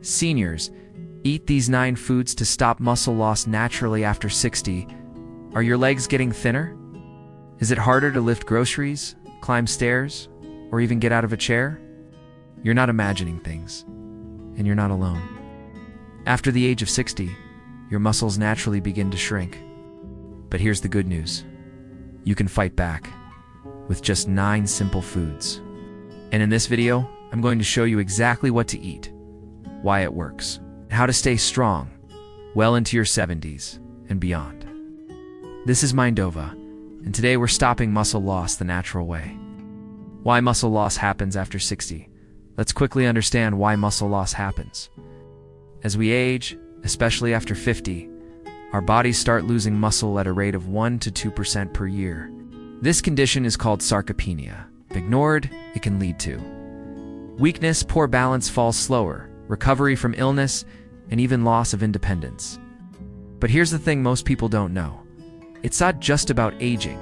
Seniors, eat these 9 foods to stop muscle loss naturally after 60. Are your legs getting thinner? Is it harder to lift groceries, climb stairs, or even get out of a chair? You're not imagining things, and you're not alone. After the age of 60, your muscles naturally begin to shrink. But here's the good news. You can fight back with just 9 simple foods. And in this video, I'm going to show you exactly what to eat, why it works, and how to stay strong well into your 70s and beyond. This is Mindova, and today we're stopping muscle loss the natural way. Why muscle loss happens after 60. Let's quickly understand why muscle loss happens. As we age, especially after 50, our bodies start losing muscle at a rate of 1 to 2% per year. This condition is called sarcopenia. If ignored, it can lead to weakness, poor balance, falls slower, recovery from illness, and even loss of independence. But here's the thing most people don't know. It's not just about aging.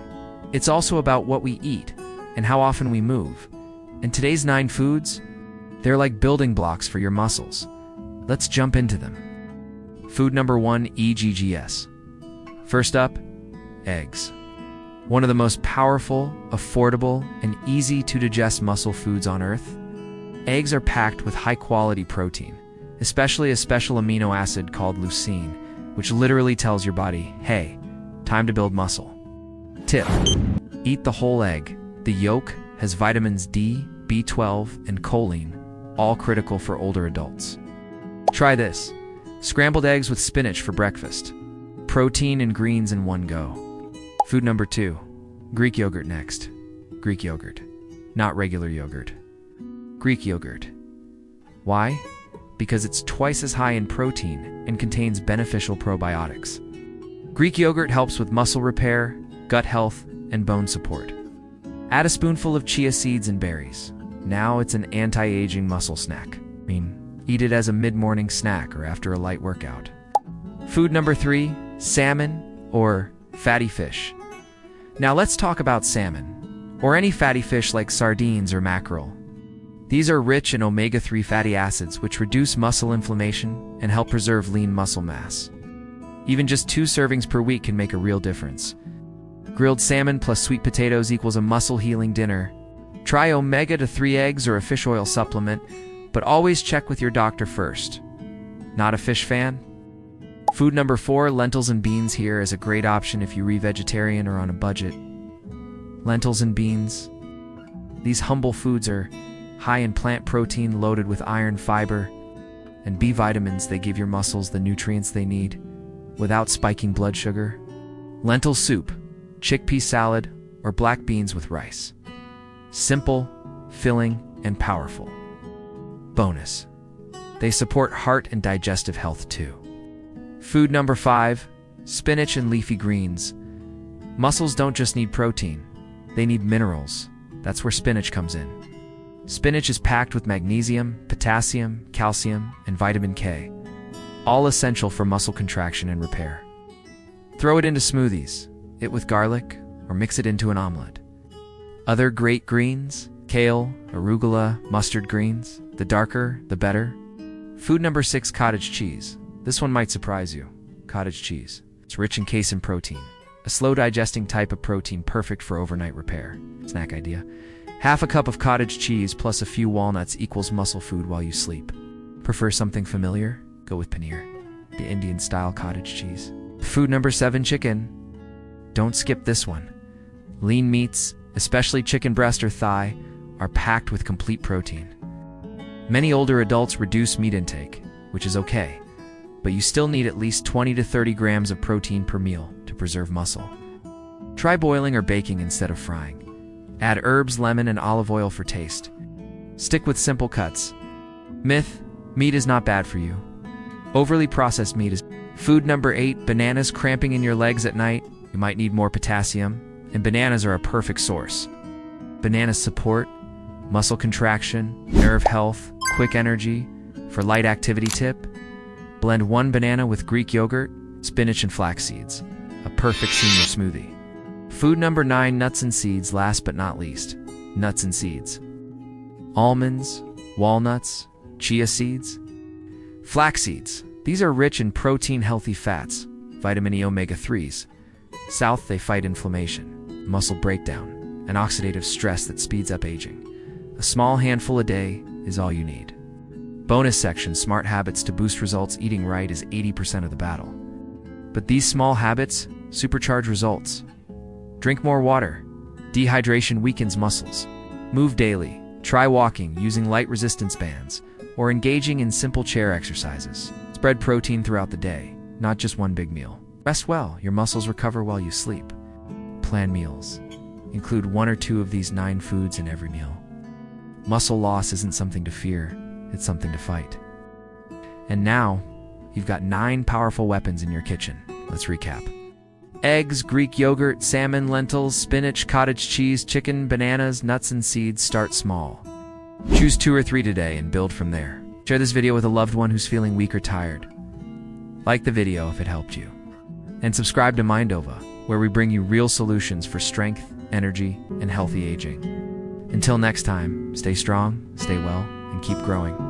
It's also about what we eat and how often we move. And today's 9 foods, they're like building blocks for your muscles. Let's jump into them. Food number 1, EGGS. First up, eggs. One of the most powerful, affordable, and easy to digest muscle foods on earth. Eggs are packed with high-quality protein, especially a special amino acid called leucine, which literally tells your body, hey, time to build muscle. Tip: eat the whole egg. The yolk has vitamins D, B12, and choline, all critical for older adults. Try this. Scrambled eggs with spinach for breakfast. Protein and greens in one go. Food number 2, Greek yogurt next. Greek yogurt, not regular yogurt. Greek yogurt. Why? Because it's twice as high in protein and contains beneficial probiotics. Greek yogurt helps with muscle repair, gut health, and bone support. Add a spoonful of chia seeds and berries. Now it's an anti-aging muscle snack. Eat it as a mid-morning snack or after a light workout. Food number 3, salmon or fatty fish. Now let's talk about salmon, or any fatty fish like sardines or mackerel. These are rich in omega-3 fatty acids which reduce muscle inflammation and help preserve lean muscle mass. Even just 2 servings per week can make a real difference. Grilled salmon plus sweet potatoes equals a muscle-healing dinner. Try omega-3 eggs or a fish oil supplement, but always check with your doctor first. Not a fish fan? Food number 4, lentils and beans here is a great option if you're vegetarian or on a budget. Lentils and beans. These humble foods are high in plant protein loaded with iron, fiber, and B vitamins. They give your muscles the nutrients they need without spiking blood sugar. Lentil soup, chickpea salad, or black beans with rice. Simple, filling, and powerful. Bonus: they support heart and digestive health too. Food number 5, spinach and leafy greens. Muscles don't just need protein, they need minerals. That's where spinach comes in. Spinach is packed with magnesium, potassium, calcium, and vitamin K, all essential for muscle contraction and repair. Throw it into smoothies, eat with garlic, or mix it into an omelet. Other great greens: kale, arugula, mustard greens. The darker, the better. Food number 6, cottage cheese. This one might surprise you. Cottage cheese. It's rich in casein protein, a slow-digesting type of protein perfect for overnight repair. Snack idea. Half a cup of cottage cheese plus a few walnuts equals muscle food while you sleep. Prefer something familiar? Go with paneer, the Indian-style cottage cheese. Food number 7, chicken. Don't skip this one. Lean meats, especially chicken breast or thigh, are packed with complete protein. Many older adults reduce meat intake, which is okay, but you still need at least 20 to 30 grams of protein per meal to preserve muscle. Try boiling or baking instead of frying. Add herbs, lemon, and olive oil for taste. Stick with simple cuts. Myth: meat is not bad for you. Overly processed meat is. Food number 8, bananas. Cramping in your legs at night? You might need more potassium, and bananas are a perfect source. Bananas support muscle contraction, nerve health, quick energy. For light activity tip: blend 1 banana with Greek yogurt, spinach, and flax seeds. A perfect senior smoothie. Food number 9, nuts and seeds. Last but not least, nuts and seeds. Almonds, walnuts, chia seeds. Flax seeds. These are rich in protein-healthy fats, vitamin E omega-3s. South, they fight inflammation, muscle breakdown, and oxidative stress that speeds up aging. A small handful a day is all you need. Bonus section, smart habits to boost results. Eating right is 80% of the battle. But these small habits supercharge results. Drink more water. Dehydration weakens muscles. Move daily. Try walking using light resistance bands or engaging in simple chair exercises. Spread protein throughout the day, not just one big meal. Rest well. Your muscles recover while you sleep. Plan meals. Include 1 or 2 of these 9 foods in every meal. Muscle loss isn't something to fear, it's something to fight. And now, you've got 9 powerful weapons in your kitchen. Let's recap. Eggs, Greek yogurt, salmon, lentils, spinach, cottage cheese, chicken, bananas, nuts, and seeds. Start small. Choose 2 or 3 today and build from there. Share this video with a loved one who's feeling weak or tired. Like the video if it helped you. And subscribe to Mindova, where we bring you real solutions for strength, energy, and healthy aging. Until next time, stay strong, stay well, and keep growing.